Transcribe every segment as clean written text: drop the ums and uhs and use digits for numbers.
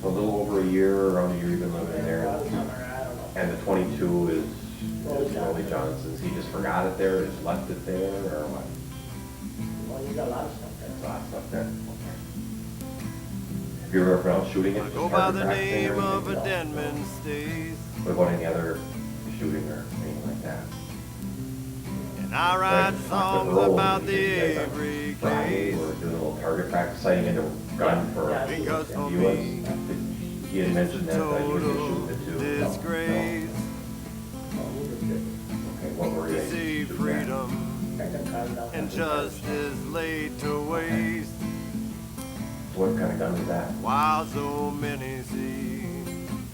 a little over a year, around a year you've been living there. And the 22 is Rolly Johnson's. He just forgot it there, just left it there, or what? Well, you got a lot of stuff there. There's a lot of stuff there. Have you ever been out shooting it? Go by the name of a Denman Stays. What about any other shooting or anything like that? And I write songs about the Avery Friday, case. we're doing a little target practice, sighting into a gun for Because for US. me, He had mentioned that you were total shooting it too. disgrace Okay, what were you to see shooting at? freedom and justice laid to waste. What kind of gun was that? While so many see,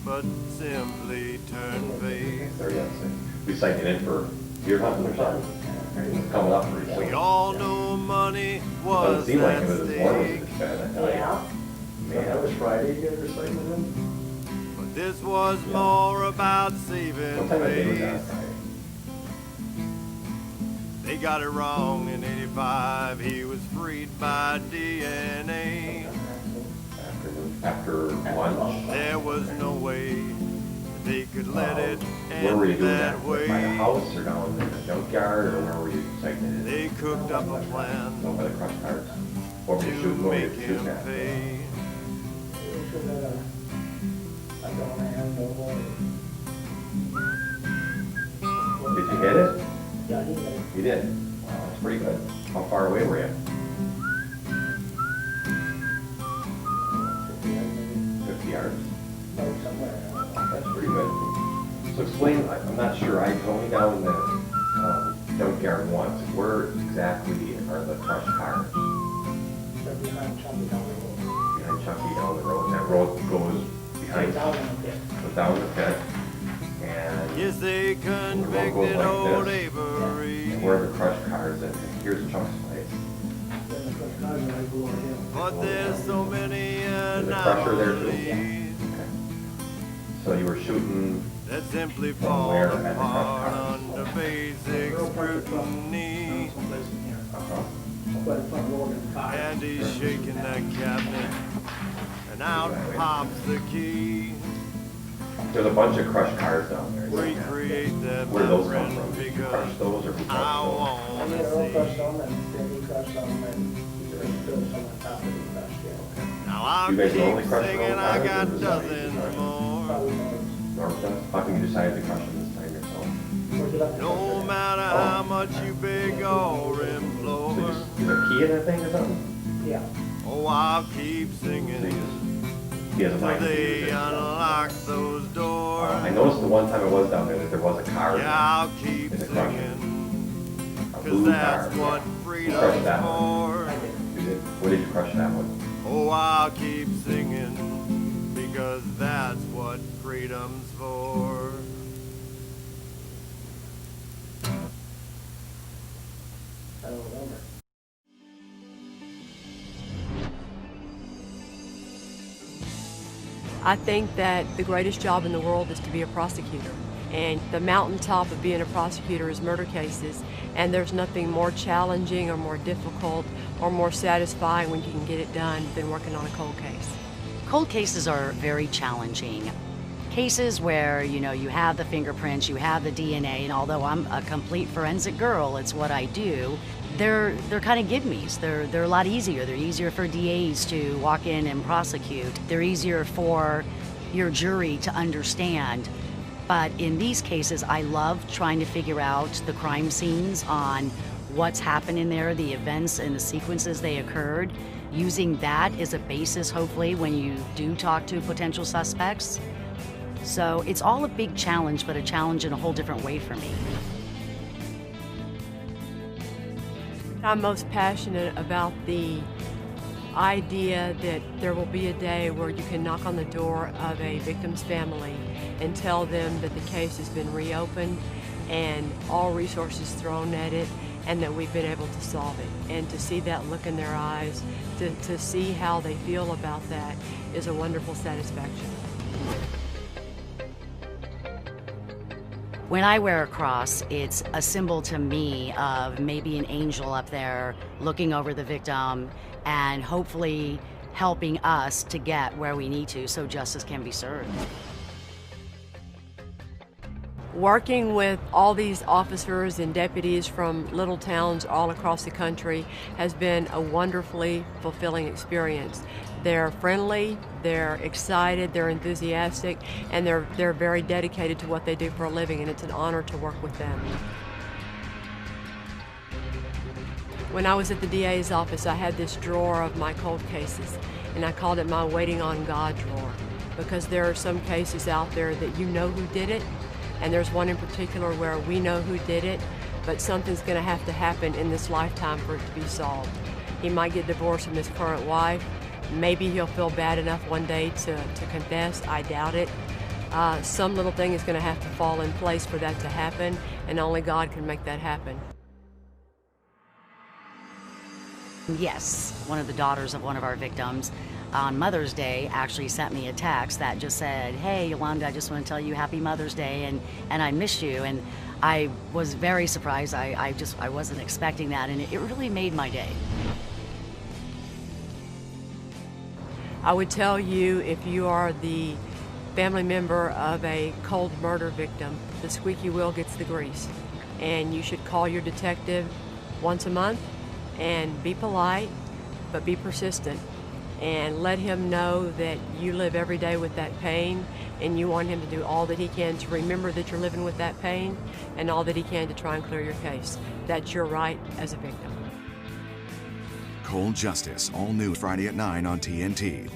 but simply turn face. 30 out of 6. We sighted in for deer hunting or something. It's coming up pretty We soon. all know money Doesn't was seem like at it was as warm as stake, it's been, I tell you. Yeah. Man, That was Friday, you guys were sighting them? but this was more about saving what time of day was that? face. They got it wrong in '85. He was freed by DNA. After lunch? There was no way they could let it Where were you end doing that that? By the way. house or down in the junkyard, or where were you sighting it? They cooked up a Down plan by the crush cards? What were you to shooting? What were you make shooting him at? pay. Did you hit it? Yeah, he did. You did? Wow, that's pretty good. How far away were you? 50 yards? Somewhere. That's pretty good. So explain, I'm not sure, I only down in the junkyard once. Where exactly are the crushed cars? They're behind Chummy down the road. Behind Chucky down the road, and that road goes behind, Down in the pit. goes down the pit. And Yes, they convicted like old this. Avery, where are the crushed cars? And here's Chuck's place. Then the first car that I blew on him. but there's so many There's a crusher there too? anomalies Okay. So you were shooting that simply From fall where at the apart crush under basic scrutiny. Someplace in here. uh-huh. By the front road in the car. And he's shaking that cabinet, and out pops the key. There's a bunch of crushed cars down there. Recreate that Where do those come membrane from? Did you because crush those or who I crushed I wanna made a roll crush see. some and then he crushed some and he built some on top of the crush, yeah. Now I'll You guys keep only crush your own singing, I cars, or got does somebody dozens crush? more. Probably knows. North does? How come you decided to crush them this time yourself? Where'd you let the No crusher? matter how much you beg or So implore, is there a key in that thing or something? Yeah. oh, I'll keep singing He has a till mind to they use it. unlock those doors. I noticed the one time I was down there that there was a car. Yeah, I'll keep It's a crusher. singing, A 'cause blue that's car. what Who crushed freedom's that for. one? You did? Where did you crush that one? Oh, I'll keep singing, because that's what freedom's for. I don't remember. I think that the greatest job in the world is to be a prosecutor. And the mountaintop of being a prosecutor is murder cases. And there's nothing more challenging or more difficult or more satisfying when you can get it done than working on a cold case. Cold cases are very challenging. Cases where, you have the fingerprints, you have the DNA, and although I'm a complete forensic girl, it's what I do, they're kind of give-me's. They're a lot easier. They're easier for DAs to walk in and prosecute. They're easier for your jury to understand. But in these cases, I love trying to figure out the crime scenes on what's happened in there, the events and the sequences they occurred, using that as a basis, hopefully, when you do talk to potential suspects. So it's all a big challenge, but a challenge in a whole different way for me. I'm most passionate about the idea that there will be a day where you can knock on the door of a victim's family and tell them that the case has been reopened and all resources thrown at it and that we've been able to solve it. And to see that look in their eyes, to see how they feel about that is a wonderful satisfaction. When I wear a cross, it's a symbol to me of maybe an angel up there looking over the victim and hopefully helping us to get where we need to so justice can be served. Working with all these officers and deputies from little towns all across the country has been a wonderfully fulfilling experience. They're friendly, they're excited, they're enthusiastic, and they're very dedicated to what they do for a living, and it's an honor to work with them. When I was at the DA's office, I had this drawer of my cold cases, and I called it my waiting on God drawer, because there are some cases out there that you know who did it, and there's one in particular where we know who did it, but something's going to have to happen in this lifetime for it to be solved. He might get divorced from his current wife. Maybe he'll feel bad enough one day to confess. I doubt it. Some little thing is going to have to fall in place for that to happen, and only God can make that happen. Yes, one of the daughters of one of our victims on Mother's Day actually sent me a text that just said, "Hey, Yolanda, I just want to tell you Happy Mother's Day, and I miss you." And I was very surprised. I wasn't expecting that, and it really made my day. I would tell you, if you are the family member of a cold murder victim, the squeaky wheel gets the grease. And you should call your detective once a month and be polite, but be persistent. And let him know that you live every day with that pain, and you want him to do all that he can to remember that you're living with that pain, and all that he can to try and clear your case. That's your right as a victim. Cold Justice, all new Friday at 9 on TNT.